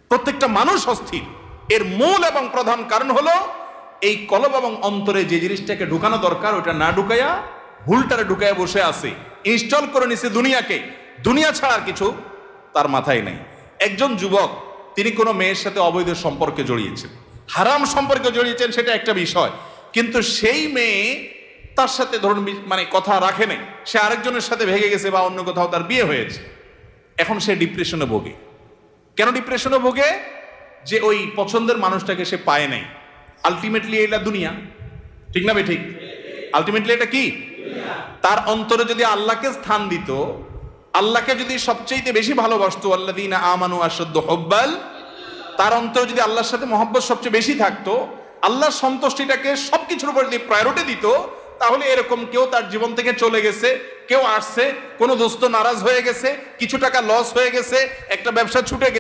প্রত্যেকটা মানুষ অস্থির। এর মূল এবং প্রধান কারণ হলো এই কলব এবং অন্তরে যে জিনিসটাকে ঢুকানো দরকার ওটা না ঢুকাইয়া ভুলটারে ঢুকাইয়া বসে আছে, ইনস্টল করে নিছে দুনিয়াকে। দুনিয়া ছাড়া আর কিছু তার মাথায় নাই। একজন যুবক তিনি কোনো মেয়ের সাথে অবৈধ সম্পর্কে জড়িয়েছেন, হারাম সম্পর্কে জড়িয়েছেন, সেটা একটা বিষয়, কিন্তু সেই মেয়ে তার সাথে ধরুন মানে কথা রাখে নাই, সে আরেকজনের সাথে ভেগে গেছে বা অন্য কোথাও তার বিয়ে হয়েছে। এখন সে ডিপ্রেশনে ভোগে। কেন ডিপ্রেশনে ভোগে? যে ওই পছন্দের মানুষটাকে সে পায় নাই। আলটিমেটলি এটা দুনিয়া, ঠিক না বে ঠিক? আলটিমেটলি এটা কি? তার অন্তরে যদি আল্লাহকে স্থান দিত, আল্লাহকে যদি সবচেয়ে বেশি ভালোবাসতো, আল্লাযীনা আমানু আশাদ্দু হুব্বাল, তার অন্তরে যদি আল্লাহর সাথে মহব্বত সবচেয়ে বেশি থাকতো, আল্লাহর সন্তুষ্টিটাকে সবকিছুর উপর দিয়ে প্রায়োরিটি দিত, তাহলে এরকম কেউ তার জীবন থেকে চলে গেছে, কেউ আসছে, কোনো দোস্ত নারাজ হয়ে গেছে, কিছু টাকা লস হয়ে গেছে, একটা ব্যবসা ছুটে গেছে,